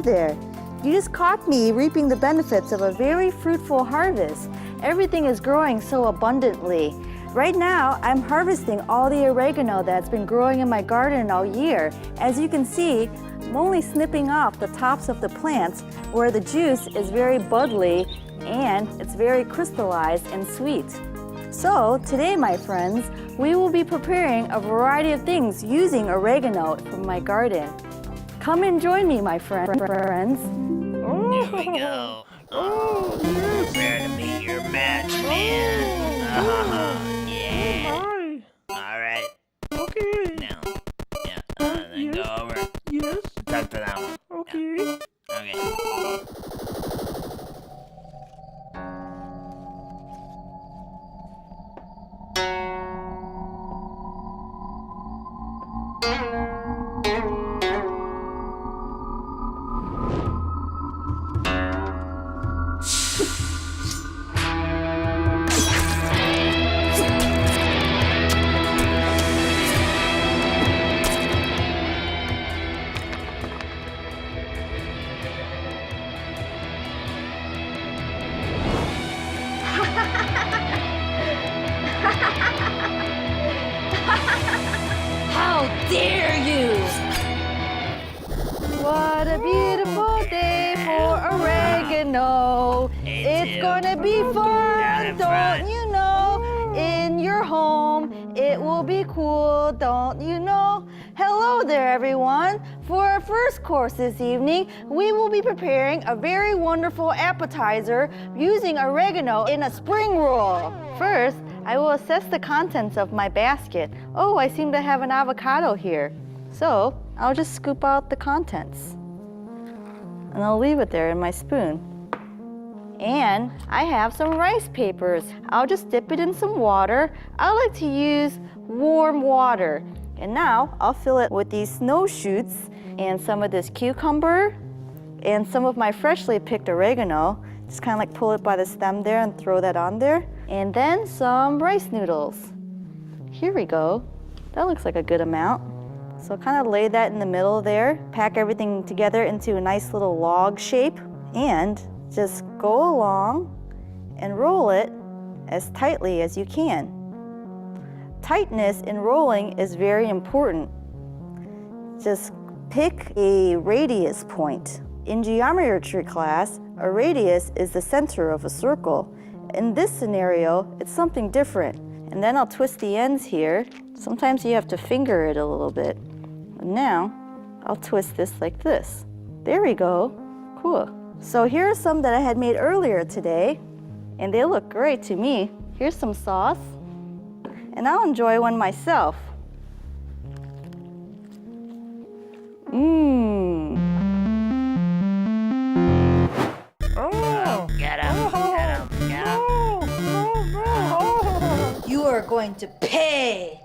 hello there. You just caught me reaping the benefits of a very fruitful harvest. Everything is growing so abundantly. Right now, I'm harvesting all the oregano that's been growing in my garden all year. As you can see, I'm only snipping off the tops of the plants where the juice is very bubbly and it's very crystallized and sweet. So today, my friends, we will be preparing a variety of things using oregano from my garden. Come and join me, my friends. Here we go. Oh, prepare to be your match, man. Yeah. All right. Okay. Now, then go over. Yes. Talk to that one. Okay. Okay. How dare you! What a beautiful day for oregano. It's gonna be fun, don't you know? In your home, it will be cool, don't you know? Hello there, everyone. For our first course this evening, we will be preparing a very wonderful appetizer using oregano in a spring roll. First, I will assess the contents of my basket. Oh, I seem to have an avocado here. So, I'll just scoop out the contents. And I'll leave it there in my spoon. And I have some rice papers. I'll just dip it in some water. I like to use warm water. And now, I'll fill it with these snow shoots and some of this cucumber and some of my freshly picked oregano. Just kind of like pull it by the stem there and throw that on there. And then some rice noodles. Here we go. That looks like a good amount. So kind of lay that in the middle there, pack everything together into a nice little log shape, and just go along and roll it as tightly as you can. Tightness in rolling is very important. Just pick a radius point. In geometry class, a radius is the center of a circle. In this scenario, it's something different. And then I'll twist the ends here. Sometimes you have to finger it a little bit. And now, I'll twist this like this. There we go. Cool. So here are some that I had made earlier today, and they look great to me. Here's some sauce, and I'll enjoy one myself. Mmm. Oh. Get him. No. You are going to pay.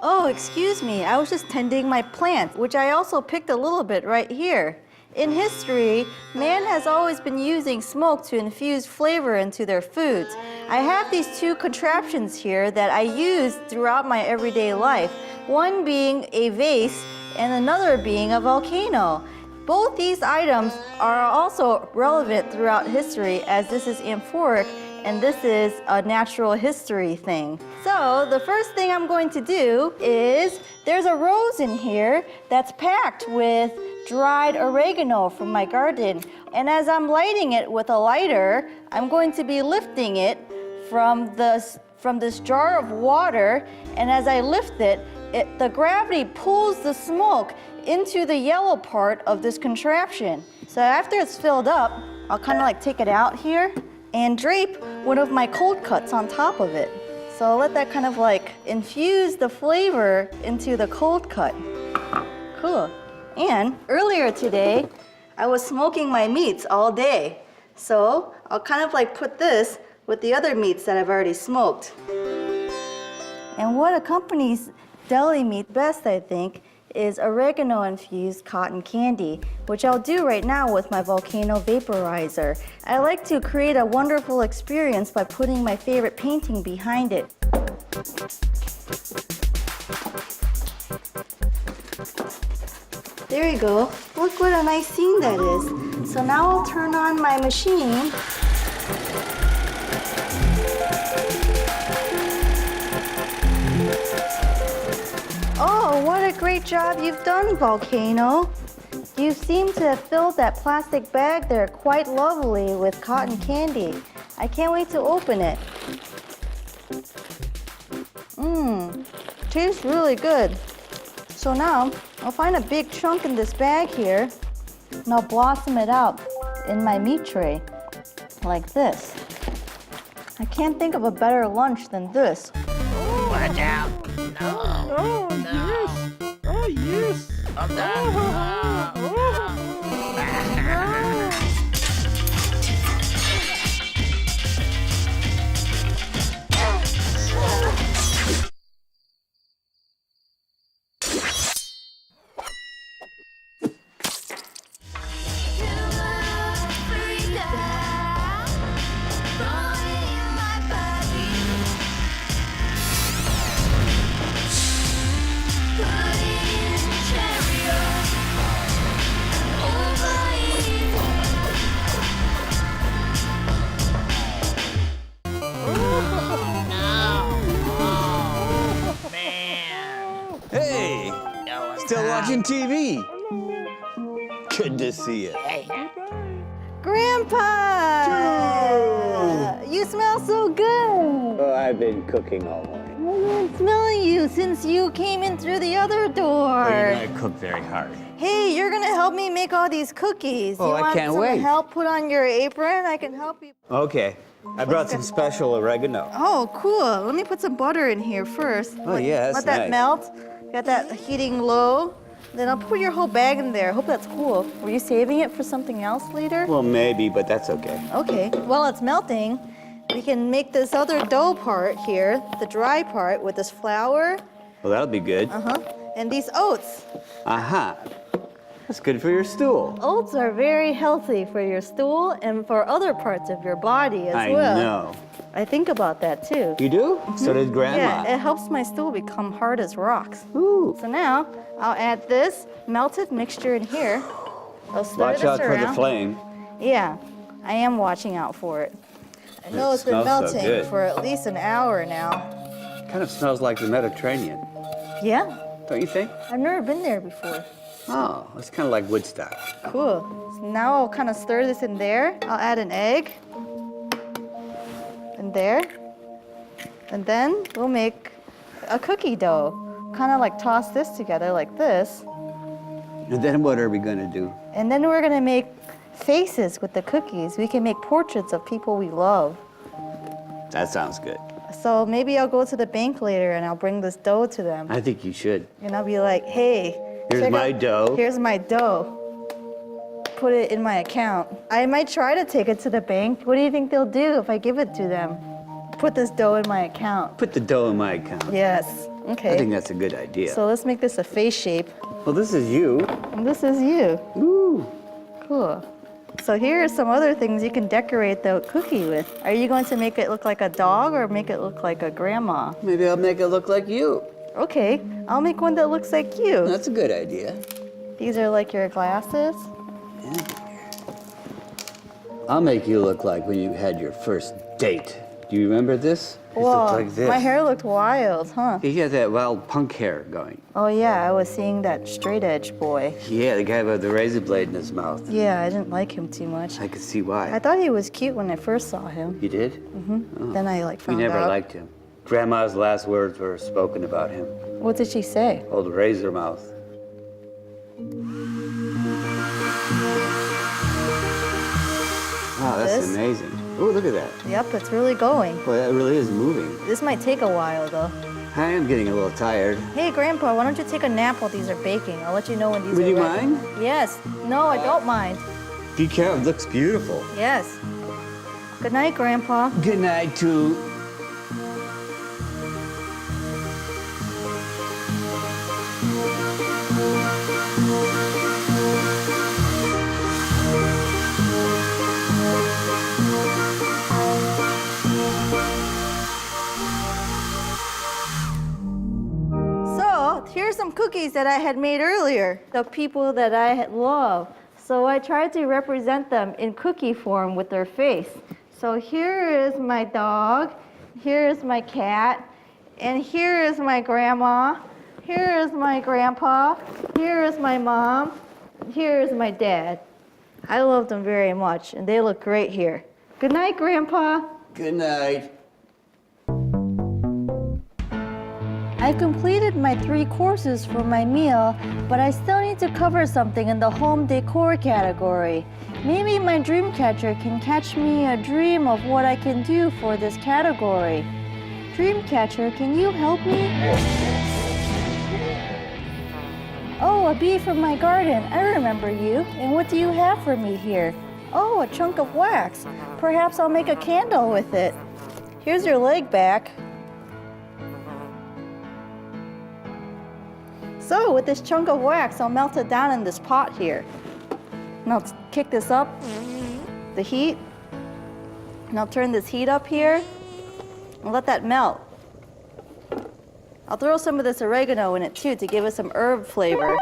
Oh, excuse me, I was just tending my plant, which I also picked a little bit right here. In history, man has always been using smoke to infuse flavor into their foods. I have these two contraptions here that I use throughout my everyday life, one being a vase and another being a volcano. Both these items are also relevant throughout history, as this is amphoric and this is a natural history thing. So the first thing I'm going to do is, there's a rose in here that's packed with dried oregano from my garden. And as I'm lighting it with a lighter, I'm going to be lifting it from this jar of water. And as I lift it, the gravity pulls the smoke into the yellow part of this contraption. So after it's filled up, I'll kind of like take it out here and drape one of my cold cuts on top of it. So I'll let that kind of like infuse the flavor into the cold cut. Cool. And earlier today, I was smoking my meats all day. So I'll kind of like put this with the other meats that I've already smoked. And what accompanies deli meat best, I think, is oregano-infused cotton candy, which I'll do right now with my volcano vaporizer. I like to create a wonderful experience by putting my favorite painting behind it. There you go. Look what a nice scene that is. So now I'll turn on my machine. Oh, what a great job you've done, Volcano. You seem to have filled that plastic bag there quite lovely with cotton candy. I can't wait to open it. Tastes really good. So now, I'll find a big chunk in this bag here, and I'll blossom it out in my meat tray, like this. I can't think of a better lunch than this. Watch out. No. Oh, No. yes. Oh, yes. Oh, no. Hey, still watching TV? Good to see you. Hey. Grandpa! You smell so good. Oh, I've been cooking all morning. I've been smelling you since you came in through the other door. Well, you know I cook very hard. Hey, you're gonna help me make all these cookies. Oh, you I want can't some wait. help put on your apron? I can help you. Okay, I brought some special oregano. Oh, cool. Let me put some butter in here first. Oh, yeah, that's Let that nice. melt. Got that heating low. Then I'll put your whole bag in there. Hope that's cool. Were you saving it for something else later? Well, maybe, but that's okay. Okay. While it's melting, we can make this other dough part here, the dry part, with this flour. Well, that'll be good. And these oats. Uh-huh. That's good for your stool. Oats are very healthy for your stool and for other parts of your body as I well. know. I think about that too. You do? So did Grandma. Yeah, it helps my stool become hard as rocks. Ooh. So now I'll add this melted mixture in here. I'll stir Watch this out for around. the flame. Yeah, I am watching out for it. I know It it's been smells so melting good. for at least an hour now. Kind of smells like the Mediterranean, Yeah, don't you think? I've never been there before. Oh, it's kind of like Woodstock. Cool. So now I'll kind of stir this in there. I'll add an egg. In there. And then we'll make a cookie dough. Kind of like toss this together like this. And then what are we going to do? And then we're gonna make faces with the cookies. We can make portraits of people we love. That sounds good. So maybe I'll go to the bank later and I'll bring this dough to them. I think you should. And I'll be like, hey, Here's check my out- dough. Here's my dough. Put it in my account. I might try to take it to the bank. What do you think they'll do if I give it to them? Put this dough in my account. Put the dough in my account. Yes. Okay. I think that's a good idea. So let's make this a face shape. Well, this is you. And this is you. Ooh. Cool. So here are some other things you can decorate the cookie with. Are you going to make it look like a dog or make it look like a grandma? Maybe I'll make it look like you. Okay, I'll make one that looks like you. That's a good idea. These are like your glasses. I'll make you look like when you had your first date. Do you remember this? It Whoa, looked like this. my hair looked wild, huh? He had that wild punk hair going. Oh yeah, I was seeing that straight edge boy. Yeah, the guy with the razor blade in his mouth. Yeah, I didn't like him too much. I could see I why. thought he was cute when I first saw him. You did? Then I like We found never out. liked him. Grandma's last words were spoken about him. What did she say? Old razor mouth. Wow, that's This? amazing. Oh, look at that. Yep, it's really going. Boy, that really is moving. This might take a while though. I am getting a little tired. Hey Grandpa, why don't you take a nap while these are baking? I'll let you know when these Would are you ready. mind? Yes. No, I don't mind. Be careful, it looks beautiful. Yes. Good night, Grandpa. Good night, too. So, here's some cookies that I had made earlier. The people that I love. So I tried to represent them in cookie form with their face. So here is my dog, here is my cat, and here is my grandma, here is my grandpa, here is my mom, here is my dad. I love them very much, and they look great here. Good night, Grandpa. Good night. I've completed my 3 courses for my meal, but I still need to cover something in the home decor category. Maybe my dream catcher can catch me a dream of what I can do for this category. Dream catcher, can you help me? Oh, a bee from my garden. I remember you. And what do you have for me here? Oh, a chunk of wax. Perhaps I'll make a candle with it. Here's your leg back. So with this chunk of wax, I'll melt it down in this pot here. And I'll kick this up, the heat. And I'll turn this heat up here and let that melt. I'll throw some of this oregano in it too to give it some herb flavor.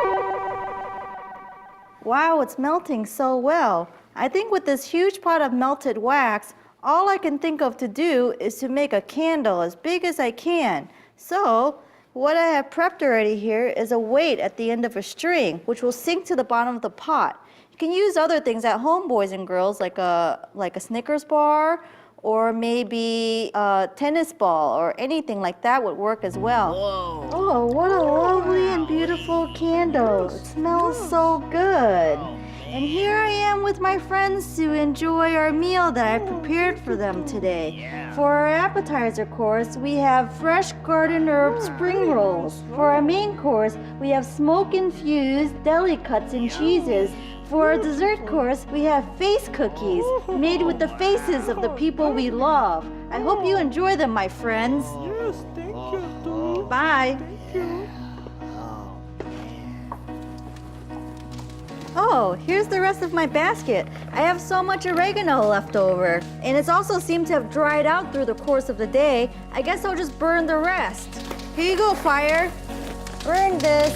Wow, it's melting so well. I think with this huge pot of melted wax, all I can think of to do is to make a candle as big as I can. So, what I have prepped already here is a weight at the end of a string, which will sink to the bottom of the pot. You can use other things at home, boys and girls, like a Snickers bar, or maybe a tennis ball, or anything like that would work as well. Whoa. Oh, what a lovely and beautiful candle. It smells so good. And here I am with my friends to enjoy our meal that I prepared for them today. For our appetizer course, we have fresh garden herb spring rolls. For our main course, we have smoke-infused deli cuts and cheeses. For our dessert course, we have face cookies made with the faces of the people we love. I hope you enjoy them, my friends. Yes, thank you, too. Bye. Thank you. Oh, here's the rest of my basket. I have so much oregano left over. And it's also seemed to have dried out through the course of the day. I guess I'll just burn the rest. Here you go, fire. Burn this.